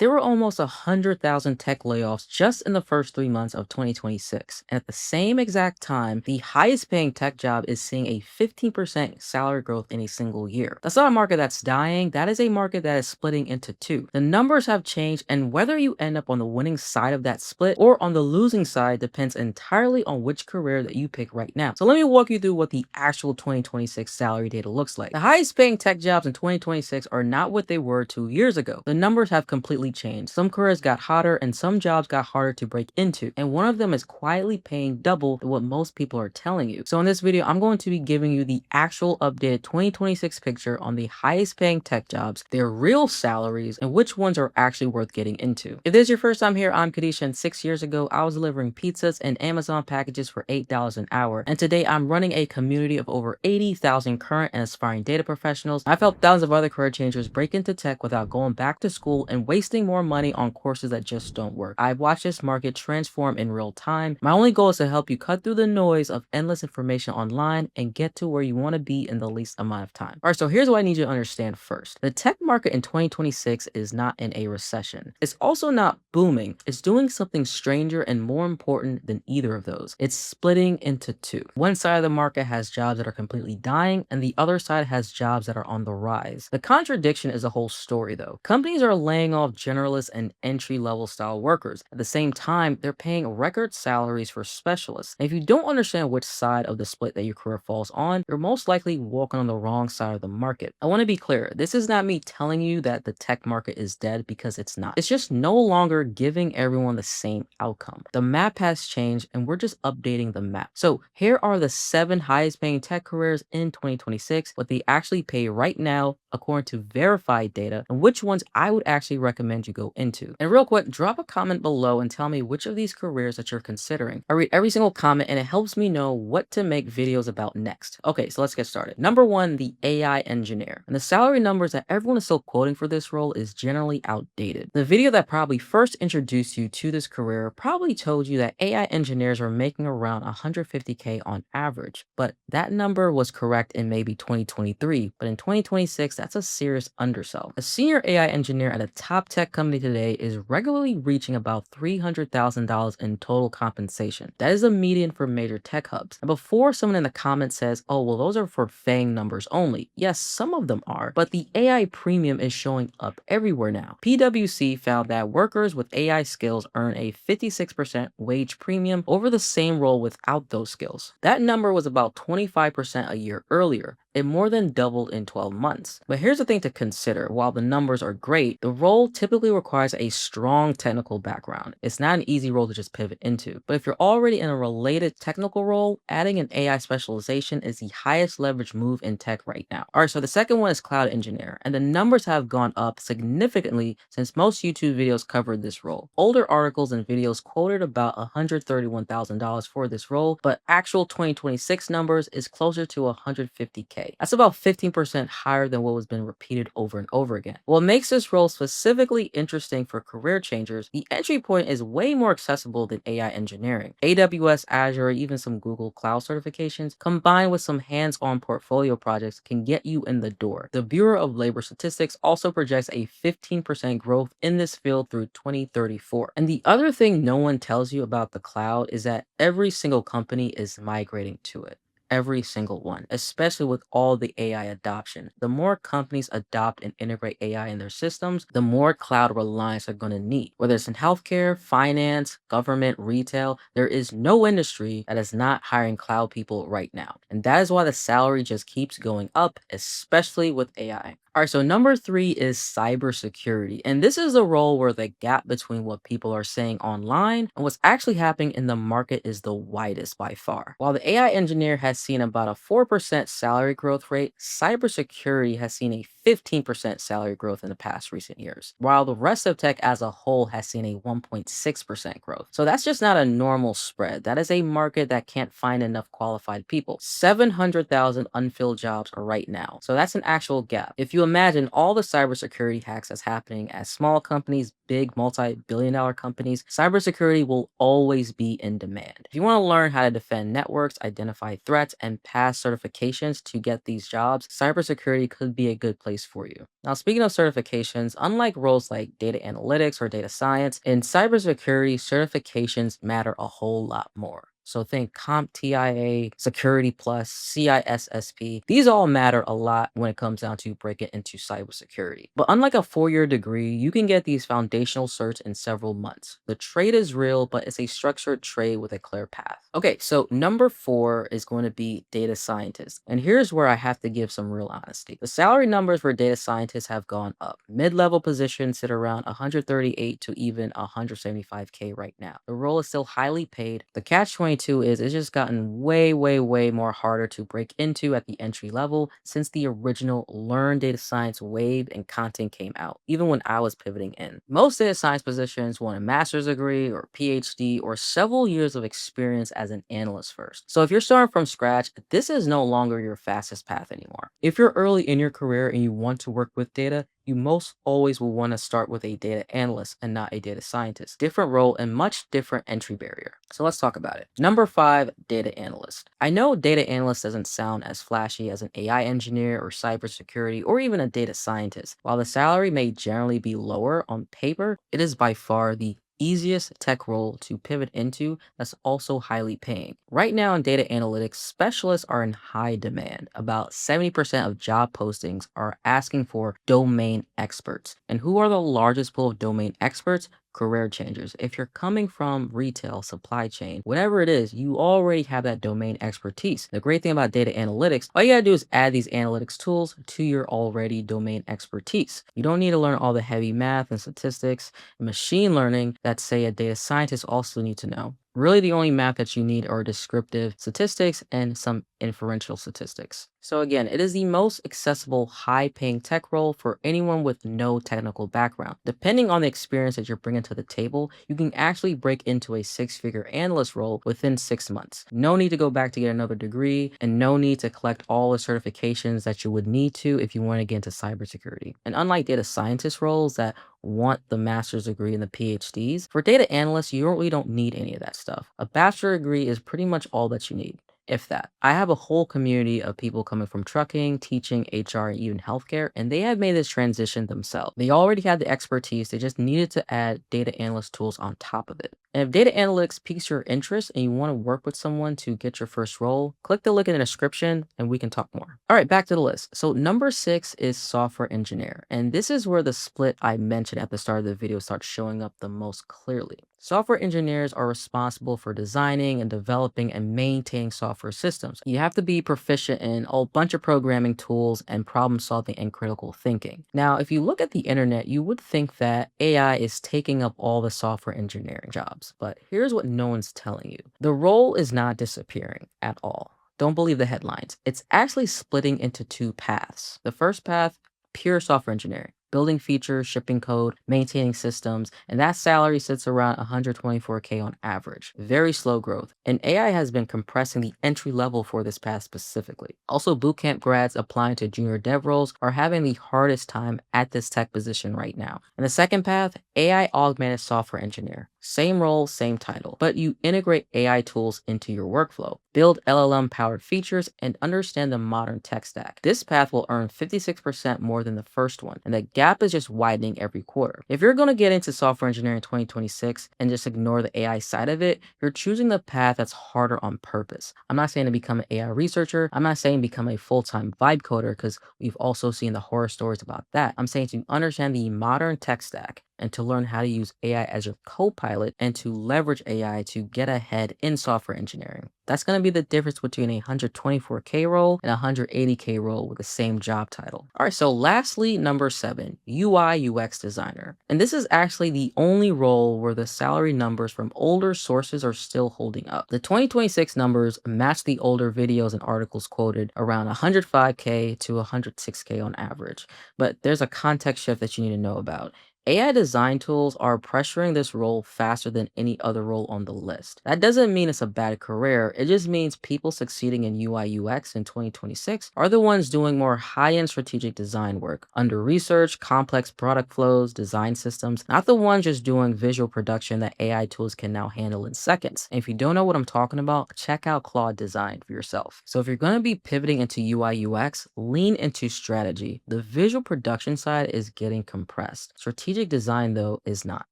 There were almost 100,000 tech layoffs just in the first 3 months of 2026. And at the same exact time, the highest paying tech job is seeing a 15% salary growth in a single year. That's not a market that's dying, that is a market that is splitting into two. The numbers have changed, and whether you end up on the winning side of that split or on the losing side depends entirely on which career that you pick right now. So let me walk you through what the actual 2026 salary data looks like. The highest paying tech jobs in 2026 are not what they were 2 years ago. The numbers have completely changed. Some careers got hotter and some jobs got harder to break into, and one of them is quietly paying double than what most people are telling you. So in this video, I'm going to be giving you the actual updated 2026 picture on the highest paying tech jobs, their real salaries, and which ones are actually worth getting into. If this is your first time here, I'm Kedeisha, and 6 years ago, I was delivering pizzas and Amazon packages for $8 an hour. And today I'm running a community of over 80,000 current and aspiring data professionals. I've helped thousands of other career changers break into tech without going back to school and wasting more money on courses that just don't work. I've watched this market transform in real time. My only goal is to help you cut through the noise of endless information online and get to where you want to be in the least amount of time. All right, so here's what I need you to understand first. The tech market in 2026 is not in a recession. It's also not booming. It's doing something stranger and more important than either of those. It's splitting into two. One side of the market has jobs that are completely dying, and the other side has jobs that are on the rise. The contradiction is a whole story though. Companies are laying off generalists and entry-level style workers. At the same time, they're paying record salaries for specialists. And if you don't understand which side of the split that your career falls on, you're most likely walking on the wrong side of the market. I want to be clear, this is not me telling you that the tech market is dead, because it's not. It's just no longer giving everyone the same outcome. The map has changed and we're just updating the map. So here are the 7 highest paying tech careers in 2026, what they actually pay right now according to verified data, and which ones I would actually recommend you go into. And real quick, drop a comment below and tell me which of these careers that you're considering. I read every single comment and it helps me know what to make videos about next. Okay, so let's get started. Number 1, the AI engineer. And the salary numbers that everyone is still quoting for this role is generally outdated. The video that probably first introduced you to this career probably told you that AI engineers are making around 150K on average, but that number was correct in maybe 2023, but in 2026, that's a serious undersell. A senior AI engineer at a top tech company today is regularly reaching about $300,000 in total compensation. That is the median for major tech hubs. And before someone in the comments says, oh, well, those are for FANG numbers only. Yes, some of them are, but the AI premium is showing up everywhere now. PwC found that workers with AI skills earn a 56% wage premium over the same role without those skills. That number was about 25% a year earlier. It more than doubled in 12 months. But here's the thing to consider. While the numbers are great, the role typically requires a strong technical background. It's not an easy role to just pivot into. But if you're already in a related technical role, adding an AI specialization is the highest leverage move in tech right now. All right, so the second one is cloud engineer, and the numbers have gone up significantly since most YouTube videos covered this role. Older articles and videos quoted about $131,000 for this role, but actual 2026 numbers is closer to 150K. That's about 15% higher than what was been repeated over and over again. What makes this role specifically interesting for career changers, the entry point is way more accessible than AI engineering. AWS, Azure, or even some Google Cloud certifications, combined with some hands-on portfolio projects, can get you in the door. The Bureau of Labor Statistics also projects a 15% growth in this field through 2034. And the other thing no one tells you about the cloud is that every single company is migrating to it. Every single one, especially with all the AI adoption. The more companies adopt and integrate AI in their systems, the more cloud reliance they're going to need. Whether it's in healthcare, finance, government, retail, there is no industry that is not hiring cloud people right now. And that is why the salary just keeps going up, especially with AI. All right, so number 3 is cybersecurity. And this is a role where the gap between what people are saying online and what's actually happening in the market is the widest by far. While the AI engineer has seen about a 4% salary growth rate, cybersecurity has seen a 15% salary growth in the past recent years, while the rest of tech as a whole has seen a 1.6% growth. So that's just not a normal spread. That is a market that can't find enough qualified people. 700,000 unfilled jobs right now. So that's an actual gap. If you you imagine all the cybersecurity hacks that's happening at small companies, big multi-billion dollar companies, cybersecurity will always be in demand. If you want to learn how to defend networks, identify threats, and pass certifications to get these jobs, cybersecurity could be a good place for you. Now, speaking of certifications, unlike roles like data analytics or data science, in cybersecurity, certifications matter a whole lot more. So think CompTIA, Security Plus, CISSP. These all matter a lot when it comes down to breaking into cybersecurity. But unlike a 4-year degree, you can get these foundational certs in several months. The trade is real, but it's a structured trade with a clear path. Okay, so number 4 is going to be data scientist. And here's where I have to give some real honesty. The salary numbers for data scientists have gone up. Mid-level positions sit around 138 to even 175K right now. The role is still highly paid. The catch 22 is it's just gotten way, way, way more harder to break into at the entry level since the original Learn Data Science wave and content came out, even when I was pivoting in. Most data science positions want a master's degree or PhD or several years of experience as an analyst first. So if you're starting from scratch, this is no longer your fastest path anymore. If you're early in your career and you want to work with data, you most always will want to start with a data analyst and not a data scientist. Different role and much different entry barrier. So let's talk about it. Number 5, data analyst. I know data analyst doesn't sound as flashy as an AI engineer or cybersecurity or even a data scientist. While the salary may generally be lower on paper, it is by far the easiest tech role to pivot into that's also highly paying. Right now in data analytics, specialists are in high demand. About 70% of job postings are asking for domain experts. And who are the largest pool of domain experts? Career changers. If you're coming from retail, supply chain, whatever it is, you already have that domain expertise. The great thing about data analytics, all you gotta do is add these analytics tools to your already domain expertise. You don't need to learn all the heavy math and statistics and machine learning that, say, a data scientist also need to know. Really, the only math that you need are descriptive statistics and some inferential statistics. So again, it is the most accessible, high-paying tech role for anyone with no technical background. Depending on the experience that you're bringing to the table, you can actually break into a 6-figure analyst role within 6 months. No need to go back to get another degree, and no need to collect all the certifications that you would need to if you want to get into cybersecurity. And unlike data scientist roles that want the master's degree and the PhDs, for data analysts, you really don't need any of that stuff. A bachelor degree is pretty much all that you need, if that. I have a whole community of people coming from trucking, teaching, HR, and even healthcare, and they have made this transition themselves. They already had the expertise, they just needed to add data analyst tools on top of it. And if data analytics piques your interest and you want to work with someone to get your first role, click the link in the description and we can talk more. All right, back to the list. So number 6 is software engineer. And this is where the split I mentioned at the start of the video starts showing up the most clearly. Software engineers are responsible for designing and developing and maintaining software systems. You have to be proficient in a bunch of programming tools and problem solving and critical thinking. Now, if you look at the internet, you would think that AI is taking up all the software engineering jobs, but here's what no one's telling you. The role is not disappearing at all. Don't believe the headlines. It's actually splitting into 2 paths. The first path, pure software engineering, building features, shipping code, maintaining systems, and that salary sits around 124K on average. Very slow growth. And AI has been compressing the entry level for this path specifically. Also, bootcamp grads applying to junior dev roles are having the hardest time at this tech position right now. And the second path, AI augmented software engineer. Same role, same title, but you integrate AI tools into your workflow, build LLM powered features, and understand the modern tech stack. This path will earn 56% more than the first one, and the gap is just widening every quarter. If you're going to get into software engineering in 2026 and just ignore the AI side of it, you're choosing the path that's harder on purpose. I'm not saying to become an AI researcher. I'm not saying become a full-time vibe coder because we've also seen the horror stories about that. I'm saying to understand the modern tech stack and to learn how to use AI as your co-pilot and to leverage AI to get ahead in software engineering. That's going to be the difference between a 124K role and a 180K role with the same job title. All right, so lastly, number 7, UI UX designer. And this is actually the only role where the salary numbers from older sources are still holding up. The 2026 numbers match the older videos and articles quoted around 105K to 106K on average. But there's a context shift that you need to know about. AI design tools are pressuring this role faster than any other role on the list. That doesn't mean it's a bad career, it just means people succeeding in UI UX in 2026 are the ones doing more high end strategic design work, under research, complex product flows, design systems, not the ones just doing visual production that AI tools can now handle in seconds. And if you don't know what I'm talking about, check out Claude Design for yourself. So if you're going to be pivoting into UI UX, lean into strategy. The visual production side is getting compressed. Strategic design, though, is not.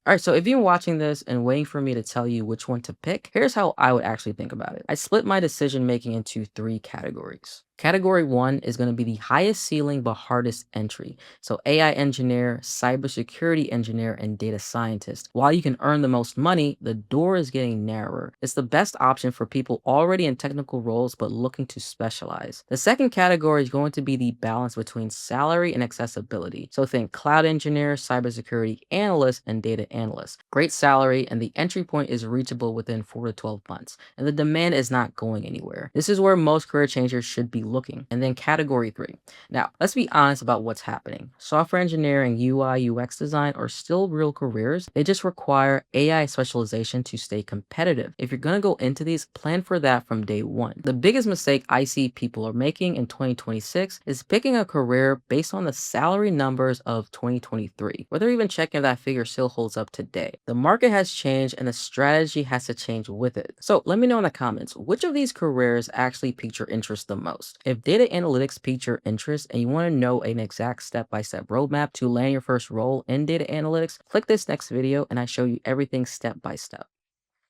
All right, so if you're watching this and waiting for me to tell you which one to pick, here's how I would actually think about it. I split my decision making into three categories. Category one is going to be the highest ceiling but hardest entry. So AI engineer, cybersecurity engineer, and data scientist. While you can earn the most money, the door is getting narrower. It's the best option for people already in technical roles but looking to specialize. The second category is going to be the balance between salary and accessibility. So think cloud engineer, cybersecurity analyst, and data analyst. Great salary, and the entry point is reachable within 4 to 12 months. And the demand is not going anywhere. This is where most career changers should be looking. And then category three. Now, let's be honest about what's happening. Software engineering, UI, UX design are still real careers. They just require AI specialization to stay competitive. If you're going to go into these, plan for that from day one. The biggest mistake I see people are making in 2026 is picking a career based on the salary numbers of 2023, whether even checking if that figure still holds up today. The market has changed and the strategy has to change with it. So let me know in the comments, which of these careers actually piqued your interest the most? If data analytics piqued your interest and you want to know an exact step-by-step roadmap to land your first role in data analytics, click this next video and I show you everything step by step.